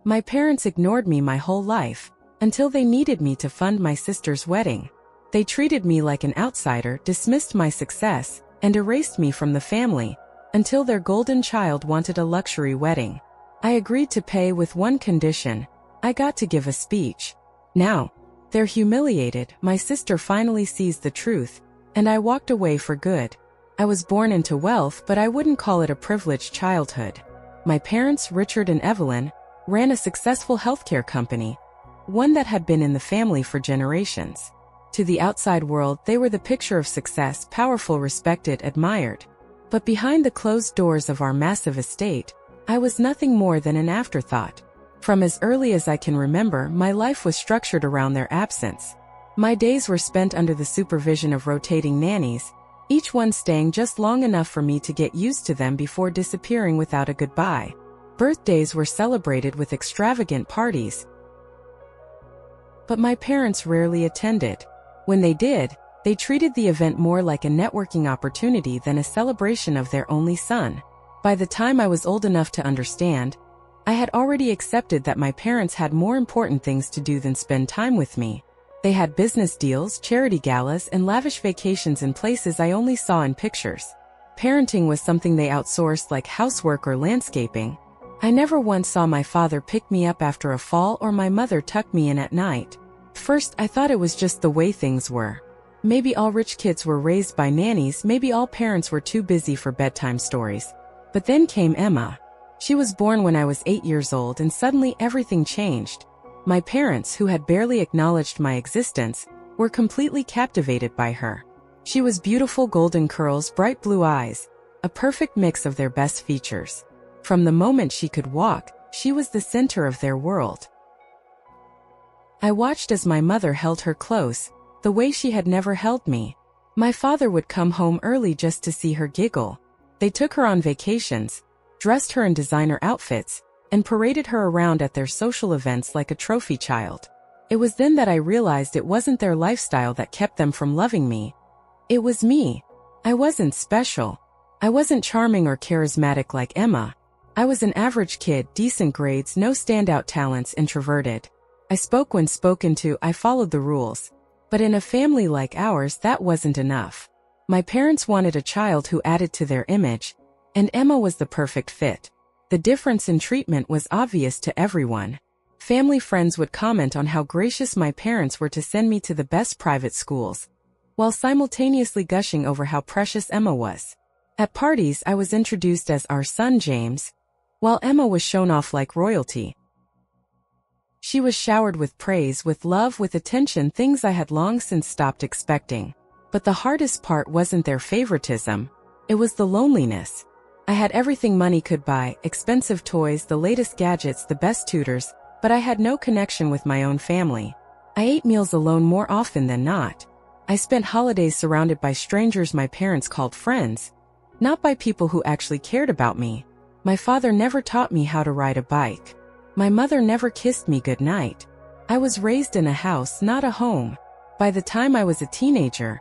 My parents ignored me my whole life, until they needed me to fund my sister's wedding. They treated me like an outsider, dismissed my success, and erased me from the family, until their golden child wanted a luxury wedding. I agreed to pay with one condition: I got to give a speech. Now, they're humiliated. My sister finally sees the truth, and I walked away for good. I was born into wealth, but I wouldn't call it a privileged childhood. My parents, Richard and Evelyn, ran a successful healthcare company, one that had been in the family for generations. To the outside world, they were the picture of success, powerful, respected, admired. But behind the closed doors of our massive estate, I was nothing more than an afterthought. From as early as I can remember, my life was structured around their absence. My days were spent under the supervision of rotating nannies, each one staying just long enough for me to get used to them before disappearing without a goodbye. Birthdays were celebrated with extravagant parties, but my parents rarely attended. When they did, they treated the event more like a networking opportunity than a celebration of their only son. By the time I was old enough to understand, I had already accepted that my parents had more important things to do than spend time with me. They had business deals, charity galas, and lavish vacations in places I only saw in pictures. Parenting was something they outsourced, like housework or landscaping. I never once saw my father pick me up after a fall or my mother tuck me in at night. First, I thought it was just the way things were. Maybe all rich kids were raised by nannies, maybe all parents were too busy for bedtime stories. But then came Emma. She was born when I was 8 years old, and suddenly everything changed. My parents, who had barely acknowledged my existence, were completely captivated by her. She was beautiful, golden curls, bright blue eyes, a perfect mix of their best features. From the moment she could walk, she was the center of their world. I watched as my mother held her close, the way she had never held me. My father would come home early just to see her giggle. They took her on vacations, dressed her in designer outfits, and paraded her around at their social events like a trophy child. It was then that I realized it wasn't their lifestyle that kept them from loving me. It was me. I wasn't special. I wasn't charming or charismatic like Emma. I was an average kid, decent grades, no standout talents, introverted. I spoke when spoken to, I followed the rules. But in a family like ours, that wasn't enough. My parents wanted a child who added to their image, and Emma was the perfect fit. The difference in treatment was obvious to everyone. Family friends would comment on how gracious my parents were to send me to the best private schools, while simultaneously gushing over how precious Emma was. At parties, I was introduced as our son James, while Emma was shown off like royalty. She was showered with praise, with love, with attention, things I had long since stopped expecting. But the hardest part wasn't their favoritism, it was the loneliness. I had everything money could buy, expensive toys, the latest gadgets, the best tutors, but I had no connection with my own family. I ate meals alone more often than not. I spent holidays surrounded by strangers my parents called friends, not by people who actually cared about me. My father never taught me how to ride a bike. My mother never kissed me goodnight. I was raised in a house, not a home. By the time I was a teenager,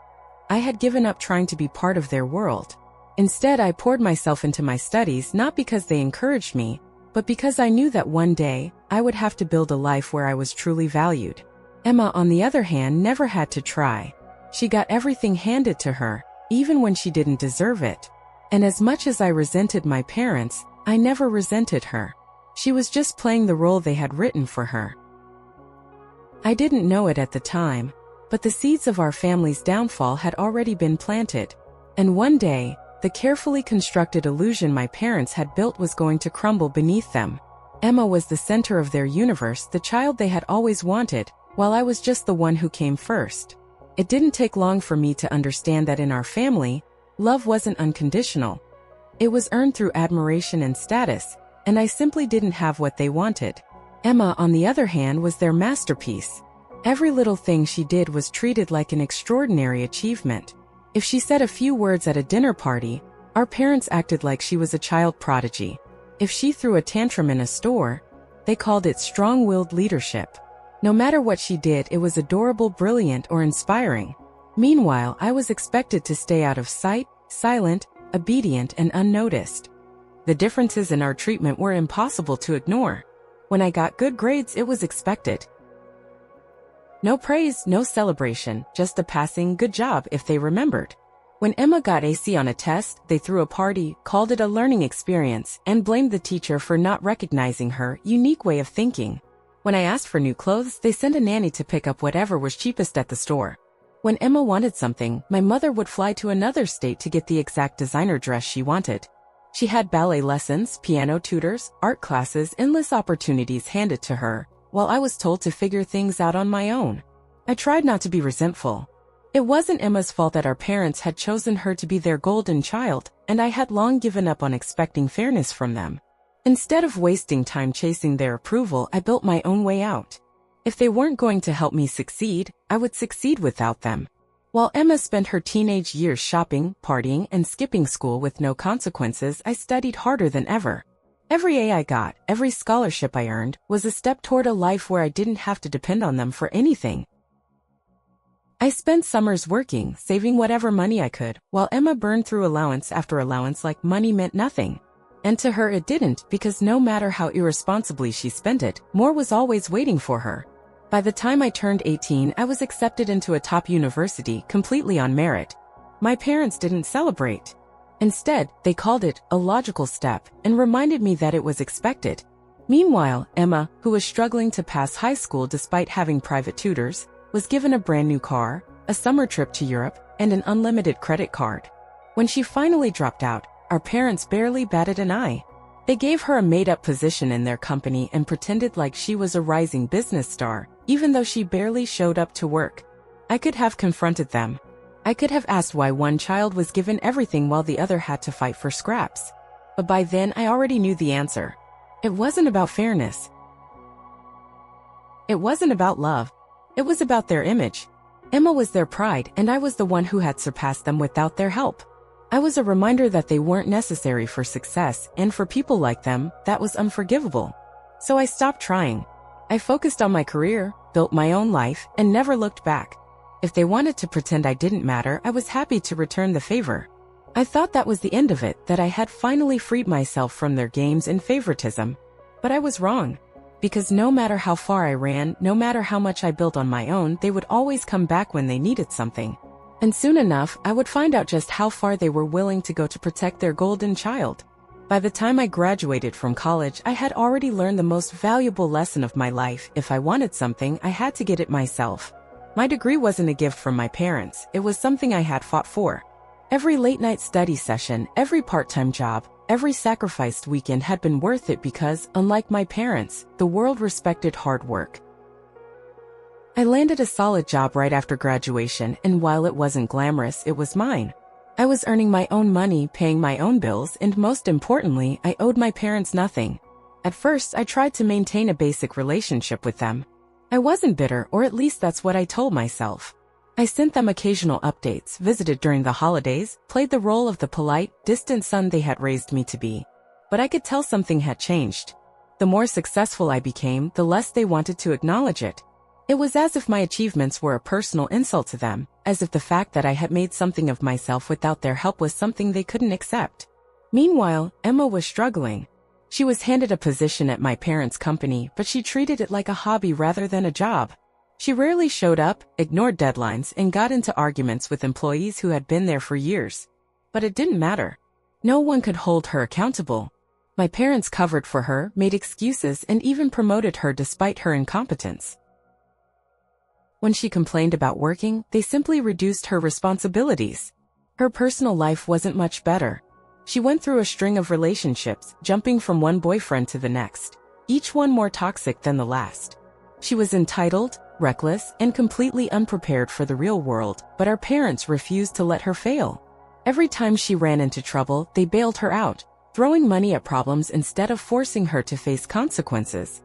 I had given up trying to be part of their world. Instead, I poured myself into my studies, not because they encouraged me, but because I knew that one day, I would have to build a life where I was truly valued. Emma, on the other hand, never had to try. She got everything handed to her, even when she didn't deserve it. And as much as I resented my parents, I never resented her. She was just playing the role they had written for her. I didn't know it at the time, but the seeds of our family's downfall had already been planted. And one day, the carefully constructed illusion my parents had built was going to crumble beneath them. Emma was the center of their universe, the child they had always wanted, while I was just the one who came first. It didn't take long for me to understand that in our family, love wasn't unconditional. It was earned through admiration and status, and I simply didn't have what they wanted. Emma, on the other hand, was their masterpiece. Every little thing she did was treated like an extraordinary achievement. If she said a few words at a dinner party, our parents acted like she was a child prodigy. If she threw a tantrum in a store, they called it strong-willed leadership. No matter what she did, it was adorable, brilliant, or inspiring. Meanwhile, I was expected to stay out of sight, silent, obedient, and unnoticed. The differences in our treatment were impossible to ignore. When I got good grades, it was expected. No praise, no celebration, just a passing good job if they remembered. When Emma got AC on a test, they threw a party, called it a learning experience, and blamed the teacher for not recognizing her unique way of thinking. When I asked for new clothes, they sent a nanny to pick up whatever was cheapest at the store. When Emma wanted something, my mother would fly to another state to get the exact designer dress she wanted. She had ballet lessons, piano tutors, art classes, endless opportunities handed to her, while I was told to figure things out on my own. I tried not to be resentful. It wasn't Emma's fault that our parents had chosen her to be their golden child, and I had long given up on expecting fairness from them. Instead of wasting time chasing their approval, I built my own way out. If they weren't going to help me succeed, I would succeed without them. While Emma spent her teenage years shopping, partying, and skipping school with no consequences, I studied harder than ever. Every A I got, every scholarship I earned, was a step toward a life where I didn't have to depend on them for anything. I spent summers working, saving whatever money I could, while Emma burned through allowance after allowance like money meant nothing. And to her it didn't, because no matter how irresponsibly she spent it, more was always waiting for her. By the time I turned 18, I was accepted into a top university completely on merit. My parents didn't celebrate. Instead, they called it a logical step and reminded me that it was expected. Meanwhile, Emma, who was struggling to pass high school despite having private tutors, was given a brand new car, a summer trip to Europe, and an unlimited credit card. When she finally dropped out, our parents barely batted an eye. They gave her a made-up position in their company and pretended like she was a rising business star, even though she barely showed up to work. I could have confronted them. I could have asked why one child was given everything while the other had to fight for scraps. But by then I already knew the answer. It wasn't about fairness. It wasn't about love. It was about their image. Emma was their pride, and I was the one who had surpassed them without their help. I was a reminder that they weren't necessary for success, and for people like them, that was unforgivable. So I stopped trying. I focused on my career, built my own life, and never looked back. If they wanted to pretend I didn't matter, I was happy to return the favor. I thought that was the end of it, that I had finally freed myself from their games and favoritism. But I was wrong. Because no matter how far I ran, no matter how much I built on my own, they would always come back when they needed something. And soon enough, I would find out just how far they were willing to go to protect their golden child. By the time I graduated from college, I had already learned the most valuable lesson of my life. If I wanted something, I had to get it myself. My degree wasn't a gift from my parents, it was something I had fought for. Every late-night study session, every part-time job, every sacrificed weekend had been worth it because, unlike my parents, the world respected hard work. I landed a solid job right after graduation, and while it wasn't glamorous, it was mine. I was earning my own money, paying my own bills, and most importantly, I owed my parents nothing. At first, I tried to maintain a basic relationship with them. I wasn't bitter, or at least that's what I told myself. I sent them occasional updates, visited during the holidays, played the role of the polite, distant son they had raised me to be. But I could tell something had changed. The more successful I became, the less they wanted to acknowledge it. It was as if my achievements were a personal insult to them, as if the fact that I had made something of myself without their help was something they couldn't accept. Meanwhile, Emma was struggling. She was handed a position at my parents' company, but she treated it like a hobby rather than a job. She rarely showed up, ignored deadlines, and got into arguments with employees who had been there for years. But it didn't matter. No one could hold her accountable. My parents covered for her, made excuses, and even promoted her despite her incompetence. When she complained about working, they simply reduced her responsibilities. Her personal life wasn't much better. She went through a string of relationships, jumping from one boyfriend to the next, each one more toxic than the last. She was entitled, reckless, and completely unprepared for the real world, but our parents refused to let her fail. Every time she ran into trouble, they bailed her out, throwing money at problems instead of forcing her to face consequences.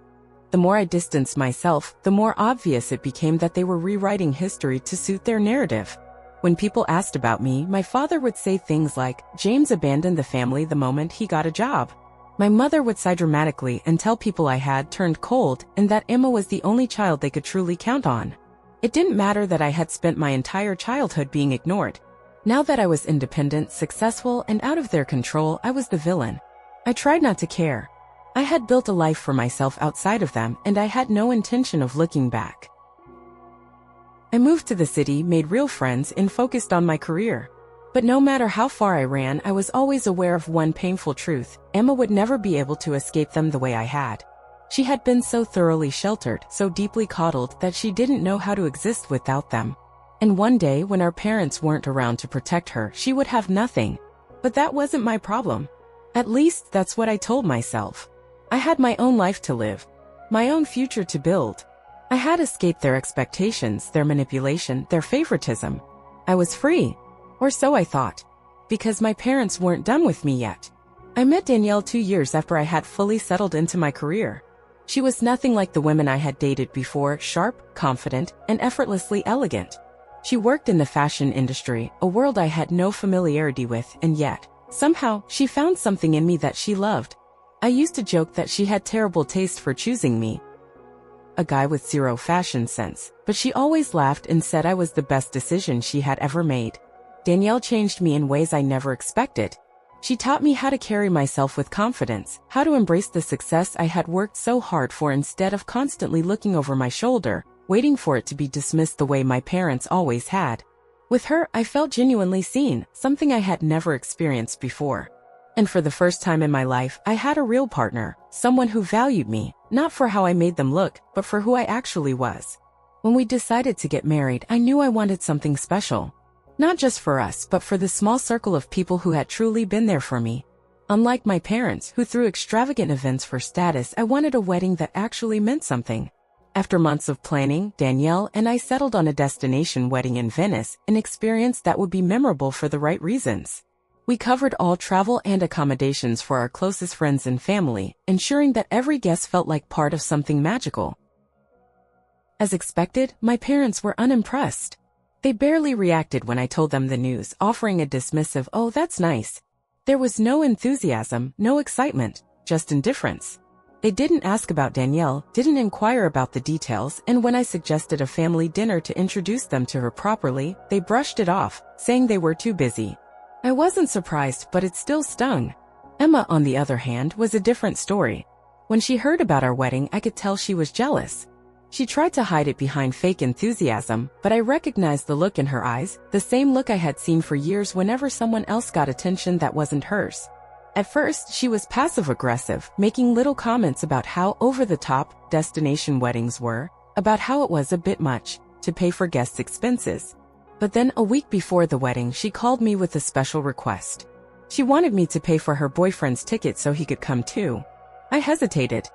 The more I distanced myself, the more obvious it became that they were rewriting history to suit their narrative. When people asked about me, my father would say things like, "James abandoned the family the moment he got a job." My mother would sigh dramatically and tell people I had turned cold and that Emma was the only child they could truly count on. It didn't matter that I had spent my entire childhood being ignored. Now that I was independent, successful, and out of their control, I was the villain. I tried not to care. I had built a life for myself outside of them, and I had no intention of looking back. I moved to the city, made real friends, and focused on my career. But no matter how far I ran, I was always aware of one painful truth: Emma would never be able to escape them the way I had. She had been so thoroughly sheltered, so deeply coddled, that she didn't know how to exist without them. And one day, when our parents weren't around to protect her, she would have nothing. But that wasn't my problem. At least that's what I told myself. I had my own life to live, my own future to build. I had escaped their expectations, their manipulation, their favoritism. I was free. Or so I thought. Because my parents weren't done with me yet. I met Danielle 2 years after I had fully settled into my career. She was nothing like the women I had dated before: sharp, confident, and effortlessly elegant. She worked in the fashion industry, a world I had no familiarity with, and yet, somehow, she found something in me that she loved. I used to joke that she had terrible taste for choosing me, a guy with zero fashion sense, but she always laughed and said I was the best decision she had ever made. Danielle changed me in ways I never expected. She taught me how to carry myself with confidence, how to embrace the success I had worked so hard for instead of constantly looking over my shoulder, waiting for it to be dismissed the way my parents always had. With her, I felt genuinely seen, something I had never experienced before. And for the first time in my life, I had a real partner, someone who valued me, not for how I made them look, but for who I actually was. When we decided to get married, I knew I wanted something special. Not just for us, but for the small circle of people who had truly been there for me. Unlike my parents, who threw extravagant events for status, I wanted a wedding that actually meant something. After months of planning, Danielle and I settled on a destination wedding in Venice, an experience that would be memorable for the right reasons. We covered all travel and accommodations for our closest friends and family, ensuring that every guest felt like part of something magical. As expected, my parents were unimpressed. They barely reacted when I told them the news, offering a dismissive, "Oh, that's nice." There was no enthusiasm, no excitement, just indifference. They didn't ask about Danielle, didn't inquire about the details, and when I suggested a family dinner to introduce them to her properly, they brushed it off, saying they were too busy. I wasn't surprised, but it still stung. Emma, on the other hand, was a different story. When she heard about our wedding, I could tell she was jealous. She tried to hide it behind fake enthusiasm, but I recognized the look in her eyes, the same look I had seen for years whenever someone else got attention that wasn't hers. At first, she was passive-aggressive, making little comments about how over-the-top destination weddings were, about how it was a bit much to pay for guests' expenses. But then, a week before the wedding, she called me with a special request. She wanted me to pay for her boyfriend's ticket so he could come too. I hesitated.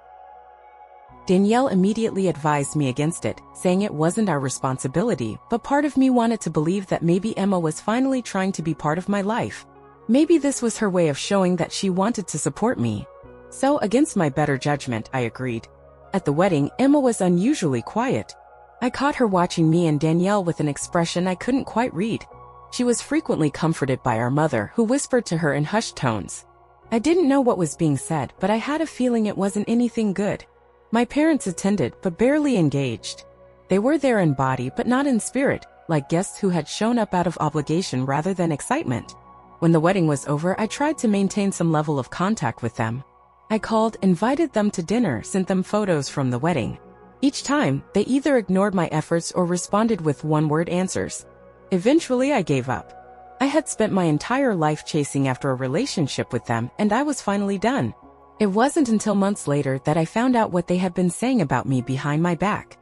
Danielle immediately advised me against it, saying it wasn't our responsibility, but part of me wanted to believe that maybe Emma was finally trying to be part of my life. Maybe this was her way of showing that she wanted to support me. So, against my better judgment, I agreed. At the wedding, Emma was unusually quiet. I caught her watching me and Danielle with an expression I couldn't quite read. She was frequently comforted by our mother, who whispered to her in hushed tones. I didn't know what was being said, but I had a feeling it wasn't anything good. My parents attended, but barely engaged. They were there in body, but not in spirit, like guests who had shown up out of obligation rather than excitement. When the wedding was over, I tried to maintain some level of contact with them. I called, invited them to dinner, sent them photos from the wedding. Each time, they either ignored my efforts or responded with one-word answers. Eventually, I gave up. I had spent my entire life chasing after a relationship with them, and I was finally done. It wasn't until months later that I found out what they had been saying about me behind my back.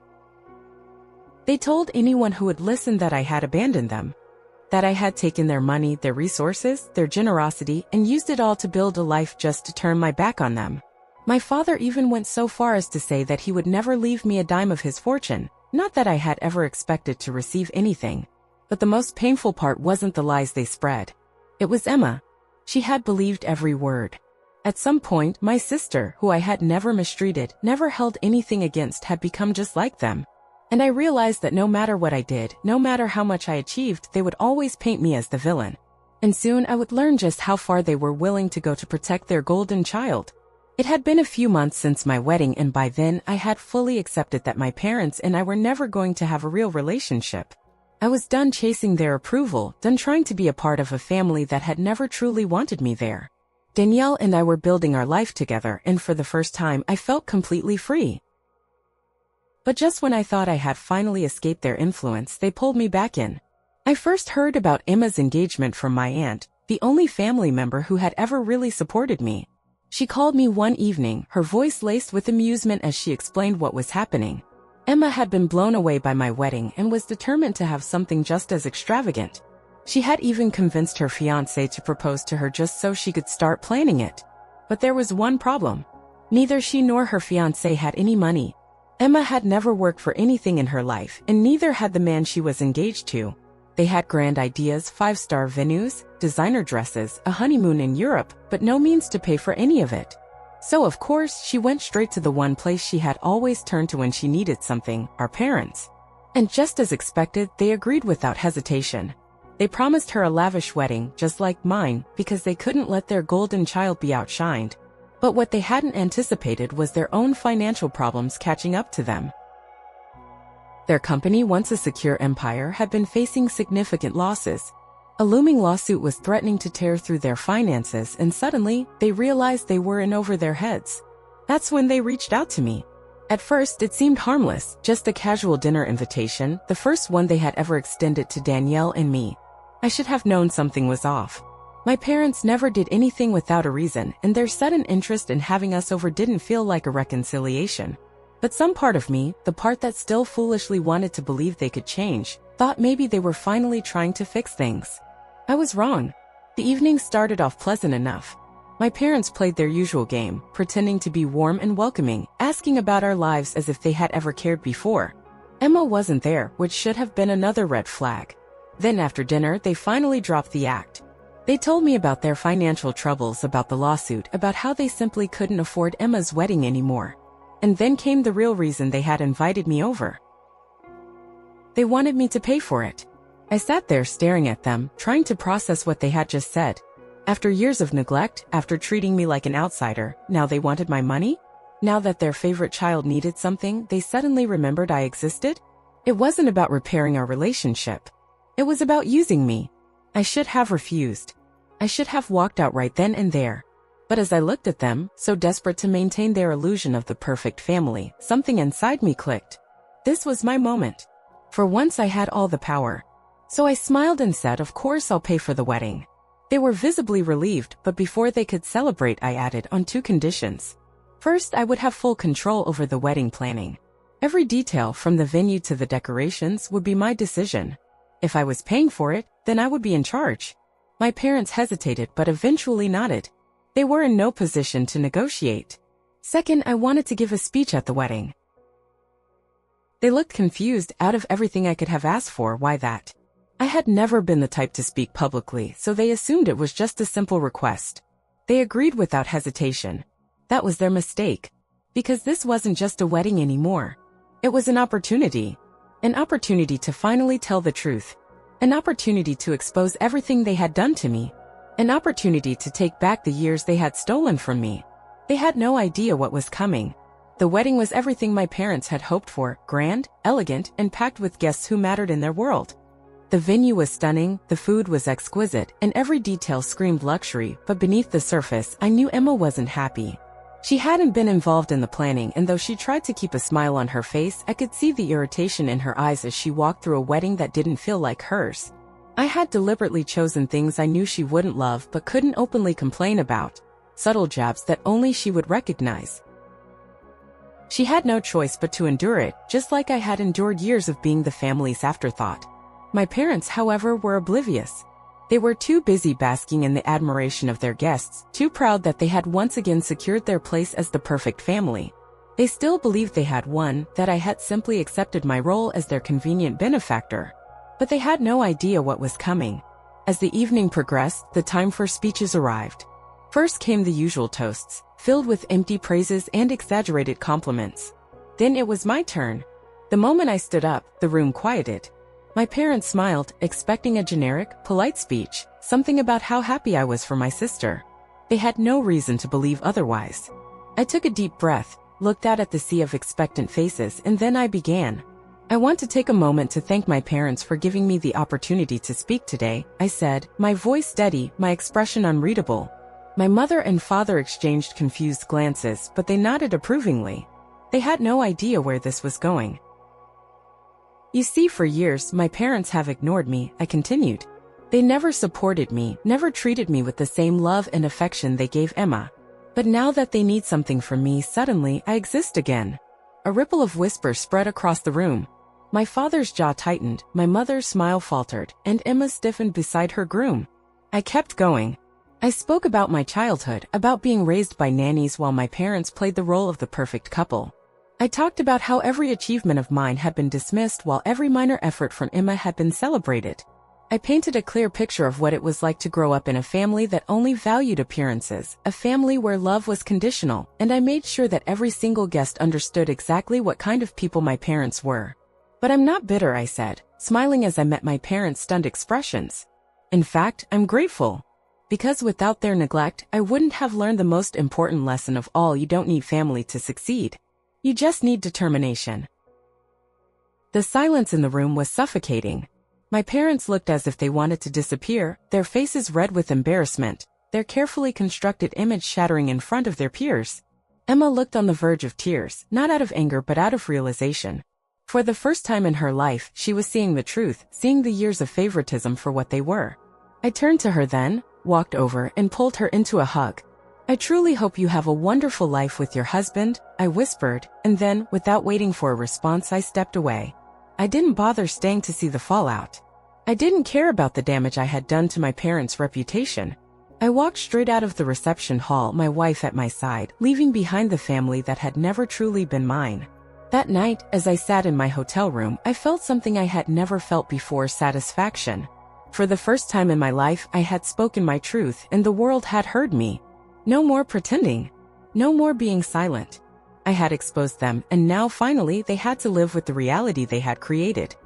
They told anyone who would listen that I had abandoned them, that I had taken their money, their resources, their generosity, and used it all to build a life just to turn my back on them. My father even went so far as to say that he would never leave me a dime of his fortune, not that I had ever expected to receive anything. But the most painful part wasn't the lies they spread. It was Emma. She had believed every word. At some point, my sister, who I had never mistreated, never held anything against, had become just like them. And I realized that no matter what I did, no matter how much I achieved, they would always paint me as the villain. And soon I would learn just how far they were willing to go to protect their golden child. It had been a few months since my wedding, and by then I had fully accepted that my parents and I were never going to have a real relationship. I was done chasing their approval, done trying to be a part of a family that had never truly wanted me there. Danielle and I were building our life together, and for the first time I felt completely free. But just when I thought I had finally escaped their influence, they pulled me back in. I first heard about Emma's engagement from my aunt, the only family member who had ever really supported me. She called me one evening, her voice laced with amusement as she explained what was happening. Emma had been blown away by my wedding and was determined to have something just as extravagant. She had even convinced her fiancé to propose to her just so she could start planning it. But there was one problem. Neither she nor her fiancé had any money. Emma had never worked for anything in her life, and neither had the man she was engaged to. They had grand ideas, 5-star venues, designer dresses, a honeymoon in Europe, but no means to pay for any of it. So of course, she went straight to the one place she had always turned to when she needed something, our parents. And just as expected, they agreed without hesitation. They promised her a lavish wedding, just like mine, because they couldn't let their golden child be outshined. But what they hadn't anticipated was their own financial problems catching up to them. Their company, once a secure empire, had been facing significant losses. A looming lawsuit was threatening to tear through their finances, and suddenly, they realized they were in over their heads. That's when they reached out to me. At first, it seemed harmless, just a casual dinner invitation, the first one they had ever extended to Danielle and me. I should have known something was off. My parents never did anything without a reason, and their sudden interest in having us over didn't feel like a reconciliation. But some part of me, the part that still foolishly wanted to believe they could change, thought maybe they were finally trying to fix things. I was wrong. The evening started off pleasant enough. My parents played their usual game, pretending to be warm and welcoming, asking about our lives as if they had ever cared before. Emma wasn't there, which should have been another red flag. Then after dinner, they finally dropped the act. They told me about their financial troubles, about the lawsuit, about how they simply couldn't afford Emma's wedding anymore. And then came the real reason they had invited me over. They wanted me to pay for it. I sat there staring at them, trying to process what they had just said. After years of neglect, after treating me like an outsider, now they wanted my money? Now that their favorite child needed something, they suddenly remembered I existed? It wasn't about repairing our relationship. It was about using me. I should have refused. I should have walked out right then and there. But as I looked at them, so desperate to maintain their illusion of the perfect family, something inside me clicked. This was my moment. For once I had all the power. So I smiled and said, of course I'll pay for the wedding. They were visibly relieved, but before they could celebrate, I added on 2 conditions. First, I would have full control over the wedding planning. Every detail, from the venue to the decorations, would be my decision. If I was paying for it, then I would be in charge. My parents hesitated but eventually nodded. They were in no position to negotiate. Second, I wanted to give a speech at the wedding. They looked confused. Out of everything I could have asked for, why that? I had never been the type to speak publicly, so they assumed it was just a simple request. They agreed without hesitation. That was their mistake. Because this wasn't just a wedding anymore. It was an opportunity. An opportunity to finally tell the truth. An opportunity to expose everything they had done to me. An opportunity to take back the years they had stolen from me. They had no idea what was coming. The wedding was everything my parents had hoped for, grand, elegant, and packed with guests who mattered in their world. The venue was stunning, the food was exquisite, and every detail screamed luxury, but beneath the surface, I knew Emma wasn't happy. She hadn't been involved in the planning, and though she tried to keep a smile on her face, I could see the irritation in her eyes as she walked through a wedding that didn't feel like hers. I had deliberately chosen things I knew she wouldn't love but couldn't openly complain about. Subtle jabs that only she would recognize. She had no choice but to endure it, just like I had endured years of being the family's afterthought. My parents, however, were oblivious. They were too busy basking in the admiration of their guests, too proud that they had once again secured their place as the perfect family. They still believed they had won, that I had simply accepted my role as their convenient benefactor. But they had no idea what was coming. As the evening progressed, the time for speeches arrived. First came the usual toasts, filled with empty praises and exaggerated compliments. Then it was my turn. The moment I stood up, the room quieted. My parents smiled, expecting a generic, polite speech, something about how happy I was for my sister. They had no reason to believe otherwise. I took a deep breath, looked out at the sea of expectant faces, and then I began. I want to take a moment to thank my parents for giving me the opportunity to speak today, I said, my voice steady, my expression unreadable. My mother and father exchanged confused glances, but they nodded approvingly. They had no idea where this was going. You see, for years, my parents have ignored me, I continued. They never supported me, never treated me with the same love and affection they gave Emma. But now that they need something from me, suddenly, I exist again. A ripple of whisper spread across the room. My father's jaw tightened, my mother's smile faltered, and Emma stiffened beside her groom. I kept going. I spoke about my childhood, about being raised by nannies while my parents played the role of the perfect couple. I talked about how every achievement of mine had been dismissed while every minor effort from Emma had been celebrated. I painted a clear picture of what it was like to grow up in a family that only valued appearances, a family where love was conditional, and I made sure that every single guest understood exactly what kind of people my parents were. But I'm not bitter, I said, smiling as I met my parents' stunned expressions. In fact, I'm grateful. Because without their neglect, I wouldn't have learned the most important lesson of all: you don't need family to succeed. You just need determination. The silence in the room was suffocating. My parents looked as if they wanted to disappear, their faces red with embarrassment, their carefully constructed image shattering in front of their peers. Emma looked on the verge of tears, not out of anger but out of realization. For the first time in her life, she was seeing the truth, seeing the years of favoritism for what they were. I turned to her then, walked over, and pulled her into a hug. I truly hope you have a wonderful life with your husband, I whispered, and then, without waiting for a response, I stepped away. I didn't bother staying to see the fallout. I didn't care about the damage I had done to my parents' reputation. I walked straight out of the reception hall, my wife at my side, leaving behind the family that had never truly been mine. That night, as I sat in my hotel room, I felt something I had never felt before: satisfaction. For the first time in my life, I had spoken my truth, and the world had heard me. No more pretending. No more being silent. I had exposed them, and now finally they had to live with the reality they had created.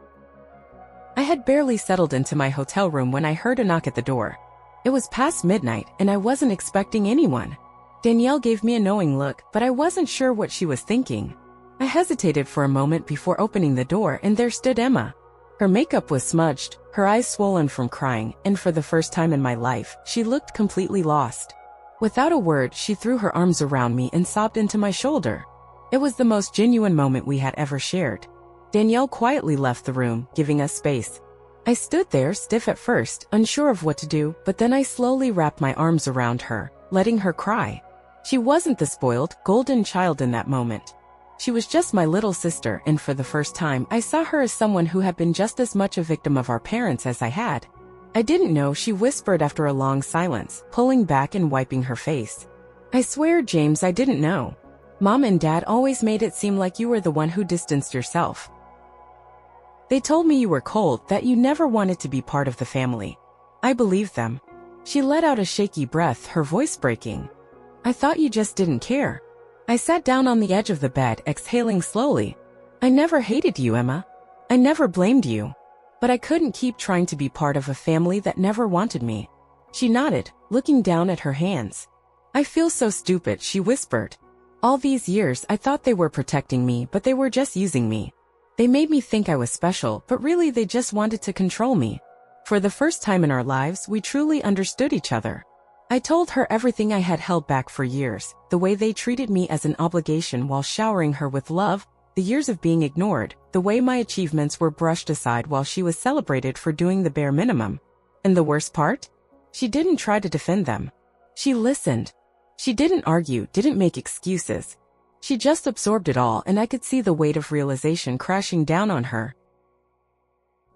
I had barely settled into my hotel room when I heard a knock at the door. It was past midnight, and I wasn't expecting anyone. Danielle gave me a knowing look, but I wasn't sure what she was thinking. I hesitated for a moment before opening the door, and there stood Emma. Her makeup was smudged, her eyes swollen from crying, and for the first time in my life, she looked completely lost. Without a word, she threw her arms around me and sobbed into my shoulder. It was the most genuine moment we had ever shared. Danielle quietly left the room, giving us space. I stood there, stiff at first, unsure of what to do, but then I slowly wrapped my arms around her, letting her cry. She wasn't the spoiled, golden child in that moment. She was just my little sister, and for the first time, I saw her as someone who had been just as much a victim of our parents as I had. I didn't know, she whispered after a long silence, pulling back and wiping her face. I swear, James, I didn't know. Mom and Dad always made it seem like you were the one who distanced yourself. They told me you were cold, that you never wanted to be part of the family. I believed them. She let out a shaky breath, her voice breaking. I thought you just didn't care. I sat down on the edge of the bed, exhaling slowly. I never hated you, Emma. I never blamed you. But I couldn't keep trying to be part of a family that never wanted me. She nodded, looking down at her hands. I feel so stupid, she whispered. All these years, I thought they were protecting me, but they were just using me. They made me think I was special, but really they just wanted to control me. For the first time in our lives, we truly understood each other. I told her everything I had held back for years, the way they treated me as an obligation while showering her with love, the years of being ignored, the way my achievements were brushed aside while she was celebrated for doing the bare minimum. And the worst part? She didn't try to defend them. She listened. She didn't argue, didn't make excuses. She just absorbed it all, and I could see the weight of realization crashing down on her.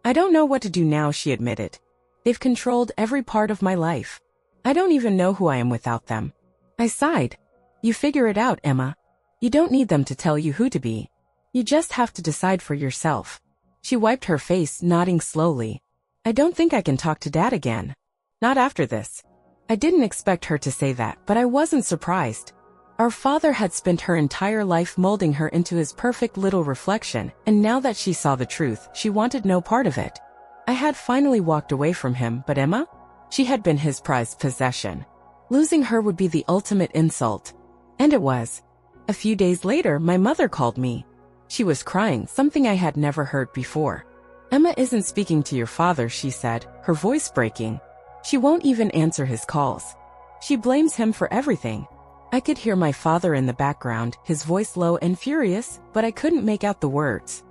I don't know what to do now, she admitted. They've controlled every part of my life. I don't even know who I am without them. I sighed. You figure it out, Emma. You don't need them to tell you who to be. You just have to decide for yourself. She wiped her face, nodding slowly. I don't think I can talk to Dad again. Not after this. I didn't expect her to say that, but I wasn't surprised. Our father had spent her entire life molding her into his perfect little reflection, and now that she saw the truth, she wanted no part of it. I had finally walked away from him, but Emma? She had been his prized possession. Losing her would be the ultimate insult. And it was. A few days later, my mother called me. She was crying, something I had never heard before. Emma isn't speaking to your father, she said, her voice breaking. She won't even answer his calls. She blames him for everything. I could hear my father in the background, his voice low and furious, but I couldn't make out the words.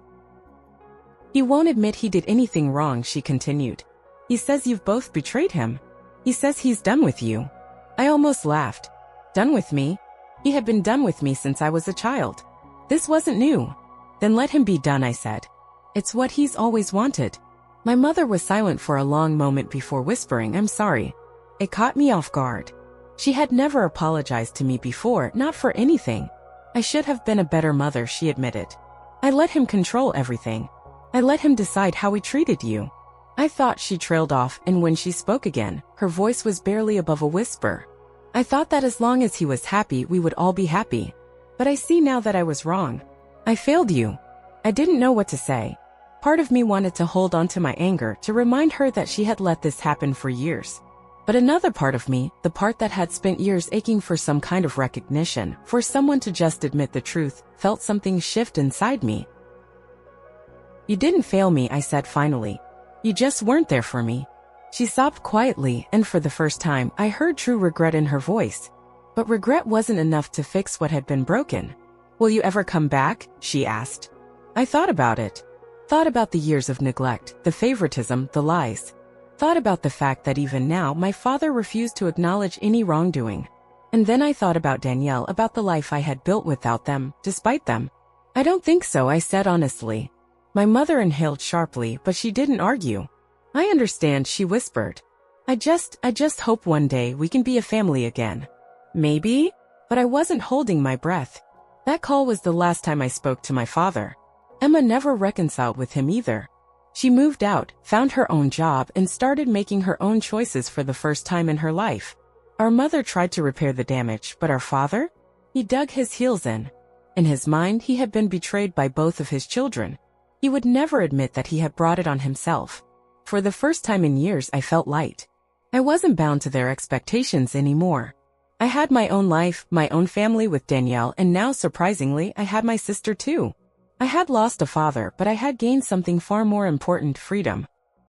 He won't admit he did anything wrong, she continued. He says you've both betrayed him. He says he's done with you. I almost laughed. Done with me? He had been done with me since I was a child. This wasn't new. Then let him be done, I said. It's what he's always wanted. My mother was silent for a long moment before whispering, I'm sorry. It caught me off guard. She had never apologized to me before, not for anything. I should have been a better mother, she admitted. I let him control everything. I let him decide how he treated you. I thought she trailed off, and when she spoke again, her voice was barely above a whisper. I thought that as long as he was happy, we would all be happy. But I see now that I was wrong. I failed you. I didn't know what to say. Part of me wanted to hold on to my anger, to remind her that she had let this happen for years. But another part of me, the part that had spent years aching for some kind of recognition, for someone to just admit the truth, felt something shift inside me. You didn't fail me, I said finally. You just weren't there for me. She sobbed quietly, and for the first time, I heard true regret in her voice. But regret wasn't enough to fix what had been broken. Will you ever come back? She asked. I thought about it. Thought about the years of neglect, the favoritism, the lies. Thought about the fact that even now my father refused to acknowledge any wrongdoing. And then I thought about Danielle, about the life I had built without them, despite them. I don't think so, I said honestly. My mother inhaled sharply, but she didn't argue. I understand, she whispered. I just hope one day we can be a family again. Maybe? But I wasn't holding my breath. That call was the last time I spoke to my father. Emma never reconciled with him either. She moved out, found her own job, and started making her own choices for the first time in her life. Our mother tried to repair the damage, but our father? He dug his heels in. In his mind, he had been betrayed by both of his children. He would never admit that he had brought it on himself. For the first time in years, I felt light. I wasn't bound to their expectations anymore. I had my own life, my own family with Danielle, and now, surprisingly, I had my sister too. I had lost a father, but I had gained something far more important, freedom.